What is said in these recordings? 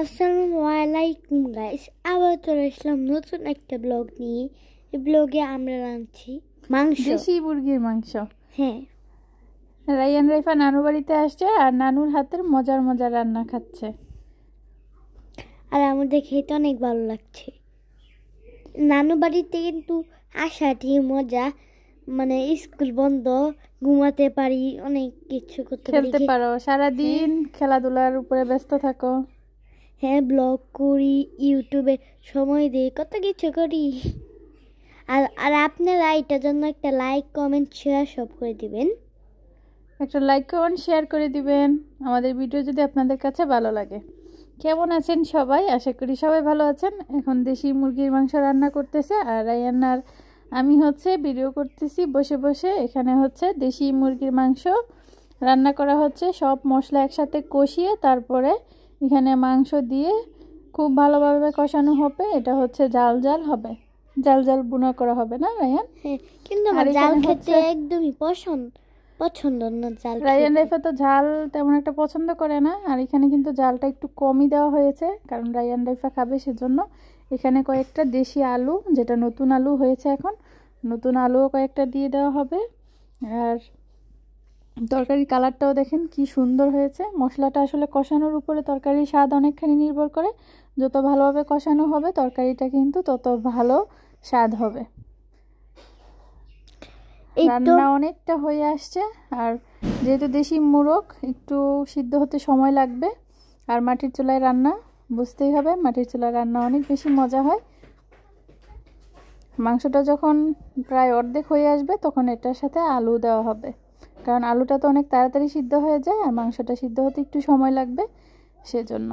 আসসালামু আলাইকুম গাইস, আবার চলে আসলাম নতুন একটা ব্লগ নিয়ে। এই ব্লগে আমরা রাঁধছি মাংস, দেশি মুরগির মাংস। হ্যাঁ। রায়ান রাইফা নানু বাড়িতে আসছে আর নানুর হাতের মজার মজার রান্না খাচ্ছে। আর আমাদের খেতে অনেক ভালো লাগছে। নানু বাড়িতে কিন্তু আসাটি মজা, মানে স্কুল বন্ধ, ঘুমাতে পারি, অনেক কিছু করতে পারি, খেলতে পারো, সারাদিন খেলাধুলার উপরে ব্যস্ত থাকো। হ্যাঁ, ব্লগ করি, ইউটিউবে সময় দিই, কত কিছু করি। আর আর আপনারা এটার জন্য একটা লাইক, কমেন্ট, শেয়ার সব করে দিবেন। একটা লাইক কমেন্ট শেয়ার করে দিবেন আমাদের ভিডিও যদি আপনাদের কাছে ভালো লাগে। কেমন আছেন সবাই? আশা করি সবাই ভালো আছেন। এখন দেশি মুরগির মাংস রান্না করতেছে আর রায়ান আর আমি ভিডিও করতেছি বসে বসে। এখানে দেশি মুরগির মাংস রান্না করা হচ্ছে, সব মশলা একসাথে কষিয়ে তারপরে এখানে মাংস দিয়ে খুব ভালোভাবে কষানো হবে। এটা জাল জাল হবে, জাল জাল বুনা করা হবে না রায়ান? হ্যাঁ, কিন্তু আমার জাল খেতে একদমই পছন্দ না। জাল রায়ান রাইফা তো ঝাল তেমন একটা পছন্দ করে না, আর এখানে কিন্তু জালটা একটু কমই দেওয়া হয়েছে কারণ রায়ান রাইফা খাবে সেজন্য। এখানে কয়েকটা দেশি আলু, যেটা নতুন আলু হয়েছে এখন, নতুন আলুও কয়েকটা দিয়ে দেওয়া হবে। আর তরকারির কালারটাও দেখেন কি সুন্দর হয়েছে। মশলাটা আসলে কষানোর উপরে তরকারির স্বাদ অনেকখানি নির্ভর করে। যত ভালোভাবে কষানো হবে তরকারিটা কিন্তু তত ভালো স্বাদ হবে। রান্না অনেকটা হয়ে আসছে, আর যেহেতু দেশি মোরগ একটু সিদ্ধ হতে সময় লাগবে। আর মাটির চুলায় রান্না, বুঝতেই হবে মাটির চুলায় রান্না অনেক বেশি মজা হয়। মাংসটা যখন প্রায় অর্ধেক হয়ে আসবে তখন এটার সাথে আলু দেওয়া হবে, কারণ আলুটা তো অনেক তাড়াতাড়ি সিদ্ধ হয়ে যায় আর মাংসটা সিদ্ধ হতে একটু সময় লাগবে সেজন্য।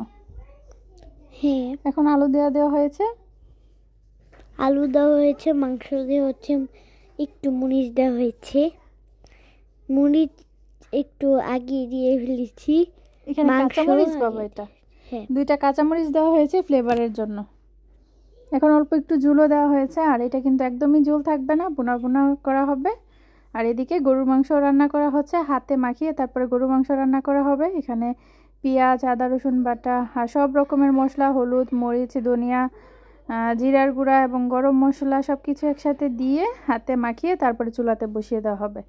হ্যাঁ, এখন আলু দেওয়া হয়েছে, আলু দেওয়া হয়েছে, মাংস দেওয়া হচ্ছে, একটু মরিচ দেওয়া হয়েছে, মরিচ একটু আগে দিয়ে ফেলেছি। এখানে কাঁচামরিচ পাবো, এটা হ্যাঁ, 2টা কাঁচামরিচ দেওয়া হয়েছে ফ্লেভারের জন্য। এখন অল্প একটু ঝোলও দেওয়া হয়েছে, আর এটা কিন্তু একদমই ঝোল থাকবে না, বোনা বোনা করা হবে। আর এদিকে গরুর মাংস রান্না করা হচ্ছে, হাতে মাখিয়ে তারপরে গরুর মাংস রান্না করা হবে। এখানে পেঁয়াজ, আদা, রসুন বাটা আর সব রকমের মশলা, হলুদ, মরিচ, ধনিয়া, জিরার গুঁড়া এবং গরম মশলা সব কিছু একসাথে দিয়ে হাতে মাখিয়ে তারপরে চুলাতে বসিয়ে দেওয়া হবে।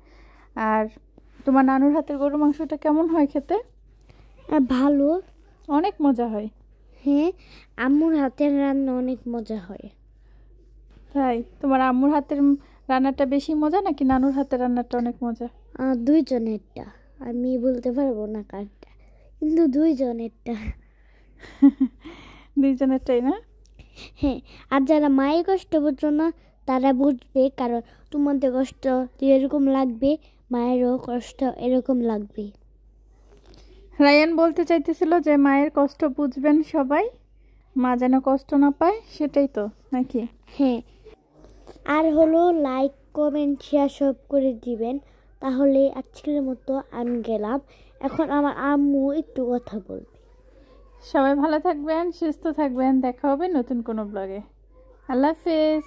আর তোমার নানুর হাতের গরুর মাংসটা কেমন হয় খেতে? ভালো, অনেক মজা হয়। হ্যাঁ, আম্মুর হাতের রান্না অনেক মজা হয়। তাই তোমার আম্মুর হাতের রান্নাটা বেশি মজা নাকি নানুর হাতের রান্নাটা অনেক মজা? দুইজনেরটা, আমি বলতে পারবো না কারটা, কিন্তু দুইজনেরটা। দুইজনেরটাই না? হ্যাঁ, আর যারা মায়ের কষ্ট বুঝছো না তারা বুঝবে, কারণ তোমাদের কষ্ট যেরকম লাগবে মায়েরও কষ্ট এরকম লাগবে। রায়ান বলতে চাইতেছিল যে মায়ের কষ্ট বুঝবেন সবাই, মা যেন কষ্ট না পায়, সেটাই তো নাকি? হ্যাঁ, আর হলো লাইক, কমেন্ট, শেয়ার সব করে দিবেন। তাহলে আজকের মতো আমি গেলাম, এখন আমার আম্মু একটু কথা বলবে। সবাই ভালো থাকবেন, সুস্থ থাকবেন, দেখা হবে নতুন কোনো ব্লগে। আল্লাহ হাফেজ।